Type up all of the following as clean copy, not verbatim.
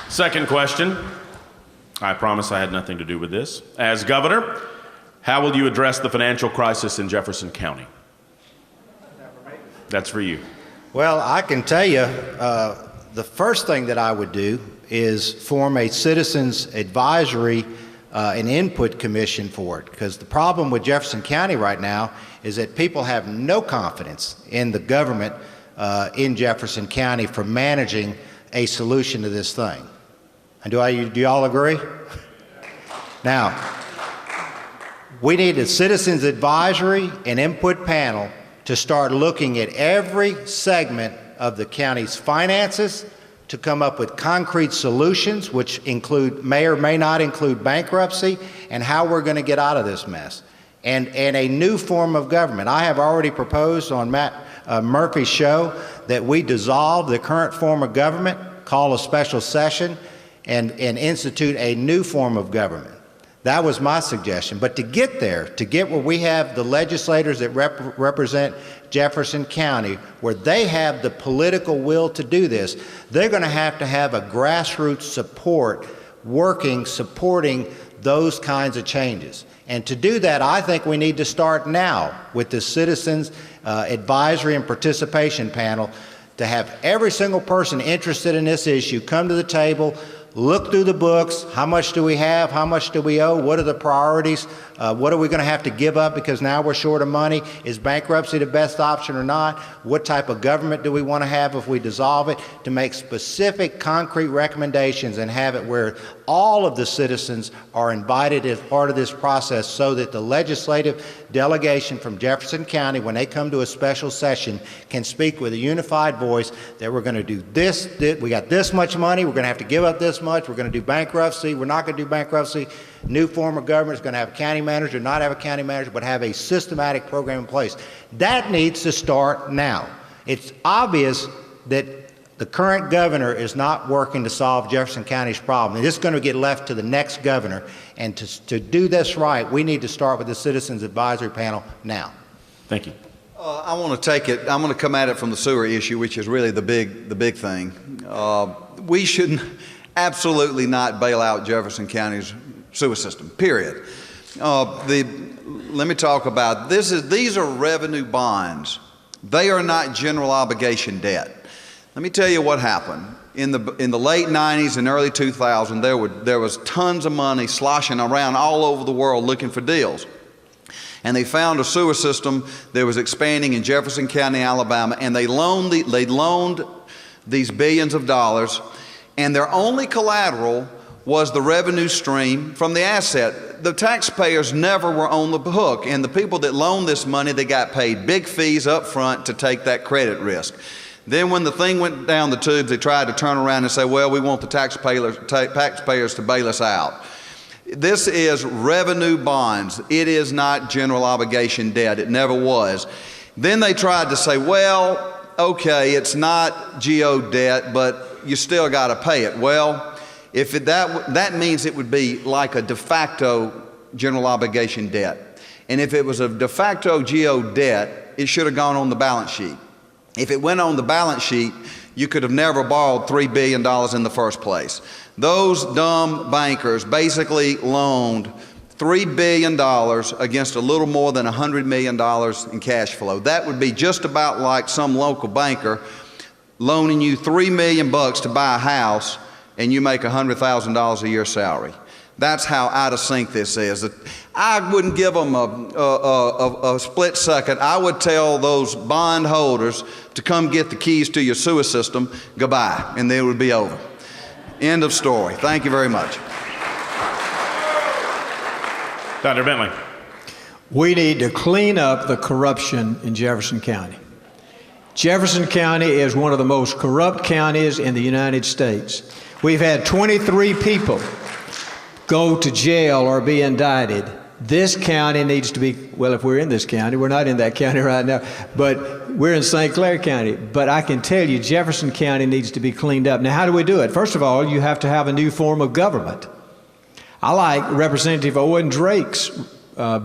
Second question. I promise I had nothing to do with this. As governor, how will you address the financial crisis in Jefferson County? That's for you. Well, I can tell you, the first thing that I would do is form a citizens advisory and input commission for it, because the problem with Jefferson County right now is that people have no confidence in the government in Jefferson County for managing a solution to this thing. And do you all agree? Now, we need a citizens advisory and input panel to start looking at every segment of the county's finances to come up with concrete solutions, which may or may not include bankruptcy, and how we're going to get out of this mess. And a new form of government. I have already proposed on Matt Murphy's show that we dissolve the current form of government, call a special session, and institute a new form of government. That was my suggestion. But to get there, to get where we have the legislators that represent Jefferson County, where they have the political will to do this, they're going to have a grassroots support supporting those kinds of changes. And to do that, I think we need to start now with the Citizens Advisory and Participation Panel to have every single person interested in this issue come to the table, look through the books. How much do we have? How much do we owe? What are the priorities? What are we going to have to give up because now we're short of money? Is bankruptcy the best option or not? What type of government do we want to have if we dissolve it? To make specific, concrete recommendations and have it where all of the citizens are invited as part of this process so that the legislative delegation from Jefferson County, when they come to a special session, can speak with a unified voice that we're going to do this, we got this much money, we're going to have to give up this much, we're going to do bankruptcy, we're not going to do bankruptcy. New form of government is going to have a county manager, not have a county manager, but have a systematic program in place. That needs to start now. It's obvious that the current governor is not working to solve Jefferson County's problem. It's going to get left to the next governor. And to do this right, we need to start with the Citizens Advisory Panel now. Thank you. I want to take it, I'm going to come at it from the sewer issue, which is really the big thing. We should absolutely not bail out Jefferson County's sewer system, period. Let me talk about this. These are revenue bonds. They are not general obligation debt. Let me tell you what happened. In the late 90s and early 2000s, there was tons of money sloshing around all over the world looking for deals. And they found a sewer system that was expanding in Jefferson County, Alabama, and they loaned these billions of dollars, and their only collateral was the revenue stream from the asset. The taxpayers never were on the hook, and the people that loaned this money, they got paid big fees up front to take that credit risk. Then when the thing went down the tubes, they tried to turn around and say, well, we want the taxpayers to bail us out. This is revenue bonds. It is not general obligation debt. It never was. Then they tried to say, well, okay, it's not GO debt, but you still got to pay it. Well, if that means it would be like a de facto general obligation debt. And if it was a de facto GO debt, it should have gone on the balance sheet. If it went on the balance sheet, you could have never borrowed $3 billion in the first place. Those dumb bankers basically loaned $3 billion against a little more than $100 million in cash flow. That would be just about like some local banker loaning you $3 million to buy a house and you make $100,000 a year salary. That's how out of sync this is. I wouldn't give them a split second. I would tell those bond holders to come get the keys to your sewer system, goodbye, and then it would be over. End of story. Thank you very much. Dr. Bentley. We need to clean up the corruption in Jefferson County. Jefferson County is one of the most corrupt counties in the United States. We've had 23 people go to jail or be indicted. This county needs to be, well, if we're in this county, we're not in that county right now, but we're in St. Clair County. But I can tell you Jefferson County needs to be cleaned up. Now, how do we do it? First of all, you have to have a new form of government. I like Representative Owen Drake's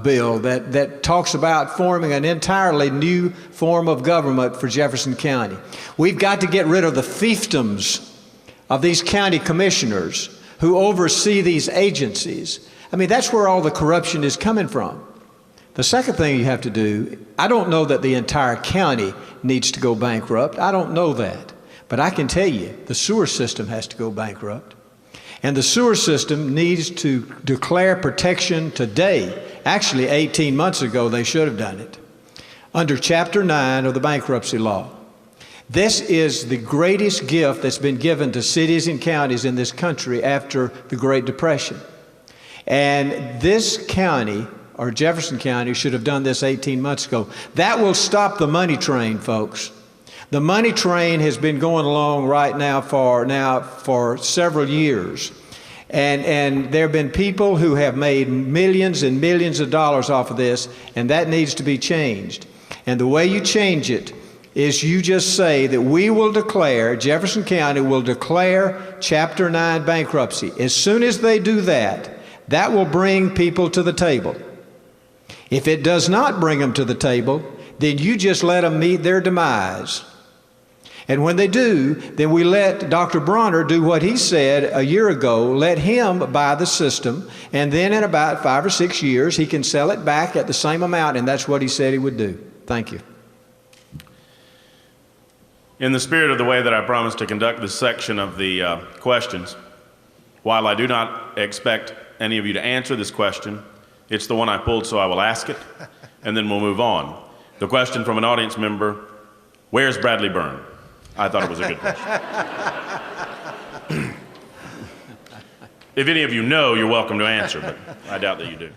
bill that talks about forming an entirely new form of government for Jefferson County. We've got to get rid of the fiefdoms of these county commissioners who oversee these agencies. I mean, that's where all the corruption is coming from. The second thing you have to do, I don't know that the entire county needs to go bankrupt. I don't know that. But I can tell you, the sewer system has to go bankrupt. And the sewer system needs to declare protection today. Actually, 18 months ago, they should have done it, under Chapter 9 of the bankruptcy law. This is the greatest gift that's been given to cities and counties in this country after the Great Depression. And this county, or Jefferson County, should have done this 18 months ago. That will stop the money train, folks. The money train has been going along right now for several years. And there have been people who have made millions and millions of dollars off of this, and that needs to be changed. And the way you change it is you just say that we will declare, Jefferson County will declare Chapter 9 bankruptcy. As soon as they do that, that will bring people to the table. If it does not bring them to the table, then you just let them meet their demise. And when they do, then we let Dr. Bronner do what he said a year ago, let him buy the system, and then in about 5 or 6 years, he can sell it back at the same amount, and that's what he said he would do. Thank you. In the spirit of the way that I promised to conduct this section of the questions, while I do not expect any of you to answer this question, it's the one I pulled, so I will ask it, and then we'll move on. The question from an audience member, where's Bradley Byrne? I thought it was a good question. If any of you know, you're welcome to answer, but I doubt that you do.